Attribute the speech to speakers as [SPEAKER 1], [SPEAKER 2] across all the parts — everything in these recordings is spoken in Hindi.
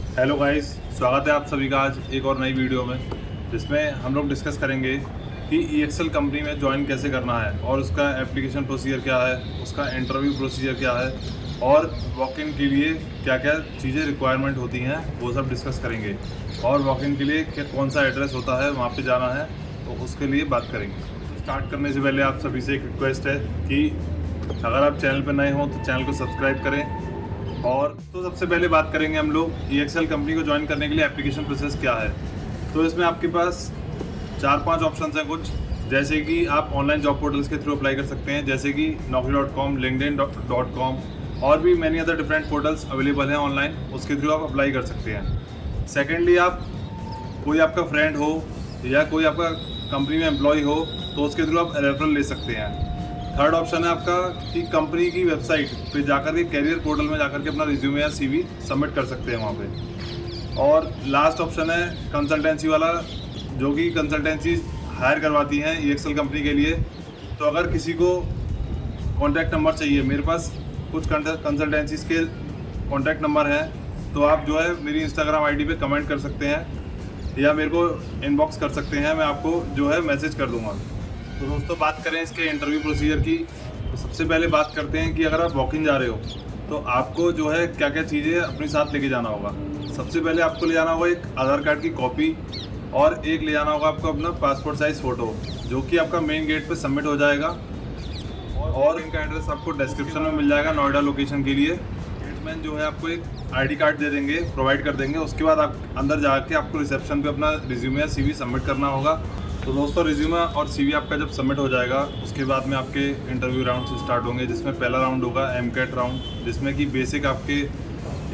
[SPEAKER 1] हेलो गाइस, स्वागत है आप सभी का आज एक और नई वीडियो में, जिसमें हम लोग डिस्कस करेंगे कि EXL कंपनी में ज्वाइन कैसे करना है और उसका एप्लीकेशन प्रोसीजर क्या है, उसका इंटरव्यू प्रोसीजर क्या है और वॉक इन के लिए क्या क्या चीज़ें रिक्वायरमेंट होती हैं वो सब डिस्कस करेंगे। और वॉक इन के लिए कौन सा एड्रेस होता है, वहाँ पे जाना है, तो उसके लिए बात करेंगे। स्टार्ट करने से पहले आप सभी से एक रिक्वेस्ट है कि अगर आप चैनल पर नए हों तो चैनल को सब्सक्राइब करें। और तो सबसे पहले बात करेंगे हम लोग EXL कंपनी को ज्वाइन करने के लिए एप्लीकेशन प्रोसेस क्या है। तो इसमें आपके पास 4-5 ऑप्शंस हैं कुछ, जैसे कि आप ऑनलाइन जॉब पोर्टल्स के थ्रू अप्लाई कर सकते हैं, जैसे कि naukri.com, linkedin.com और भी many other different portals available हैं ऑनलाइन, उसके थ्रू आप अप्लाई कर सकते हैं। सेकेंडली, आप कोई आपका फ्रेंड हो या कोई आपका कंपनी में एम्प्लॉय हो तो उसके थ्रू आप रेफरल ले सकते हैं। थर्ड ऑप्शन है आपका कि कंपनी की वेबसाइट पे जाकर के कैरियर पोर्टल में जाकर के अपना रिज्यूमे या CV सबमिट कर सकते हैं वहाँ पे। और लास्ट ऑप्शन है कंसल्टेंसी वाला, जो कि कंसल्टेंसी हायर करवाती हैं EXL कंपनी के लिए। तो अगर किसी को कॉन्टैक्ट नंबर चाहिए, मेरे पास कुछ कंसल्टेंसीज के कॉन्टैक्ट नंबर हैं, तो आप जो है मेरी इंस्टाग्राम ID पे कमेंट कर सकते हैं या मेरे को इनबॉक्स कर सकते हैं, मैं आपको जो है मैसेज कर दूँगा। तो दोस्तों, बात करें इसके इंटरव्यू प्रोसीजर की, तो सबसे पहले बात करते हैं कि अगर आप वॉक इन जा रहे हो तो आपको जो है क्या क्या चीज़ें अपने साथ लेके जाना होगा। सबसे पहले आपको ले जाना होगा एक आधार कार्ड की कॉपी और एक ले जाना होगा आपको अपना पासपोर्ट साइज़ फ़ोटो, जो कि आपका मेन गेट पे सबमिट हो जाएगा। और इनका एड्रेस आपको डिस्क्रिप्शन में मिल जाएगा, नोएडा लोकेशन के लिए। गेटमैन जो है आपको एक ID कार्ड दे देंगे, प्रोवाइड कर देंगे। उसके बाद आप अंदर जाके आपको रिसेप्शन पे अपना रिज्यूमे या CV सबमिट करना होगा। तो दोस्तों, रिज्यूमे और CV आपका जब सबमिट हो जाएगा, उसके बाद में आपके इंटरव्यू राउंड स्टार्ट होंगे, जिसमें पहला राउंड होगा MCAT राउंड, जिसमें कि बेसिक आपके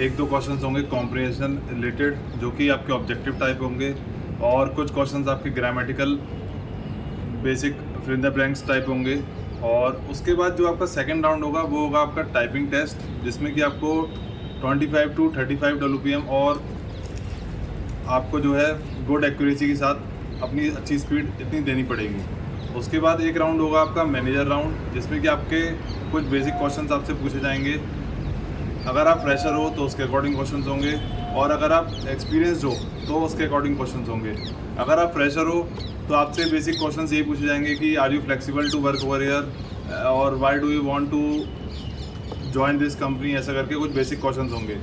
[SPEAKER 1] 1-2 क्वेश्चंस होंगे कॉम्प्रिहेंशन रिलेटेड, जो कि आपके ऑब्जेक्टिव टाइप होंगे, और कुछ क्वेश्चंस आपके grammatical basic fill in the blanks type होंगे। और उसके बाद जो आपका सेकेंड राउंड होगा वो होगा आपका टाइपिंग टेस्ट, जिसमें कि आपको 25 to 35 WPM और आपको जो है गुड एक्यूरेसी के साथ अपनी अच्छी स्पीड इतनी देनी पड़ेगी। उसके बाद एक राउंड होगा आपका मैनेजर राउंड, जिसमें कि आपके कुछ बेसिक क्वेश्चंस आपसे पूछे जाएंगे। अगर आप फ्रेशर हो तो उसके अकॉर्डिंग क्वेश्चंस होंगे, और अगर आप एक्सपीरियंस्ड हो तो उसके अकॉर्डिंग क्वेश्चंस होंगे। अगर आप फ्रेशर हो तो आपसे बेसिक क्वेश्चंस यही पूछे जाएंगे कि are you flexible to work over here, और why do you want to join this company, ऐसा करके कुछ बेसिक क्वेश्चंस होंगे।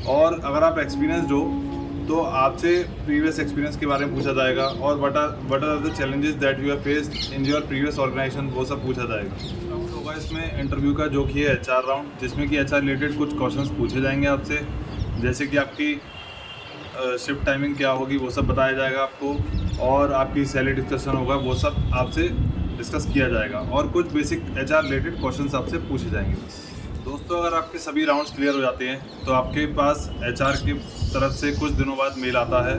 [SPEAKER 1] और अगर आप एक्सपीरियंस्ड हो तो आपसे प्रीवियस एक्सपीरियंस के बारे में पूछा जाएगा, और what are the challenges that you have faced in your previous organisation, वो सब पूछा जाएगा। राउंड होगा इसमें इंटरव्यू का, जो कि है HR राउंड, जिसमें कि HR रिलेटेड कुछ क्वेश्चंस पूछे जाएंगे आपसे, जैसे कि आपकी शिफ्ट टाइमिंग क्या होगी वो सब बताया जाएगा आपको, और आपकी सैलरी डिस्कशन होगा, वो सब आपसे डिस्कस किया जाएगा, और कुछ बेसिक HR रिलेटेड क्वेश्चंस आपसे पूछे जाएंगे। दोस्तों, अगर आपके सभी राउंड्स क्लियर हो जाते हैं तो आपके पास HR की तरफ से कुछ दिनों बाद मेल आता है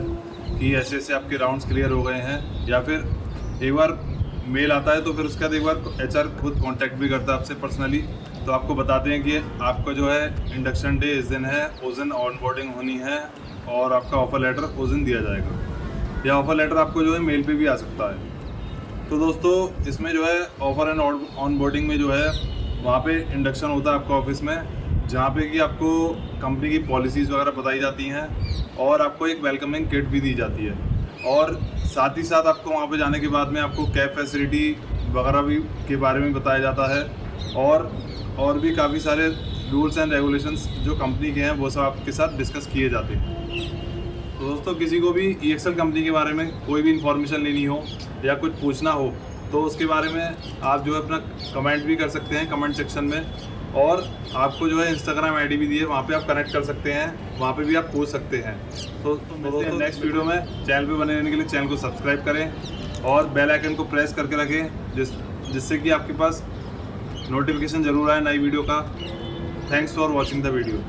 [SPEAKER 1] कि ऐसे ऐसे आपके राउंड्स क्लियर हो गए हैं, या फिर एक बार मेल आता है तो फिर उसके बाद एक बार HR खुद कांटेक्ट भी करता है आपसे पर्सनली। तो आपको बताते हैं कि आपका जो है इंडक्शन डे इस दिन है, उस दिन ऑनबोर्डिंग होनी है, और आपका ऑफर लेटर उस दिन दिया जाएगा, या ऑफर लेटर आपको जो है मेल पे भी आ सकता है। तो दोस्तों, इसमें जो है ऑफर एंड ऑनबोर्डिंग में जो है वहाँ पे इंडक्शन होता है आपका ऑफिस में, जहाँ पे कि आपको कंपनी की पॉलिसीज़ वगैरह बताई जाती हैं, और आपको एक वेलकमिंग किट भी दी जाती है। और साथ ही साथ आपको वहाँ पे जाने के बाद में आपको कैब फैसिलिटी वगैरह भी के बारे में बताया जाता है, और भी काफ़ी सारे रूल्स एंड रेगुलेशंस जो कंपनी के हैं वो सब आपके साथ डिस्कस किए जाते हैं। तो दोस्तों, किसी को भी EXL कंपनी के बारे में कोई भी इंफॉर्मेशन लेनी हो या कुछ पूछना हो तो उसके बारे में आप जो है अपना कमेंट भी कर सकते हैं कमेंट सेक्शन में, और आपको जो है इंस्टाग्राम ID भी दी है, वहाँ पे आप कनेक्ट कर सकते हैं, वहाँ पे भी आप पूछ सकते हैं। तो मिलते हैं नेक्स्ट वीडियो में। चैनल पे बने रहने के लिए चैनल को सब्सक्राइब करें और बेल आइकन को प्रेस करके रखें, जिससे कि आपके पास नोटिफिकेशन ज़रूर आए नई वीडियो का। Thanks for watching the video.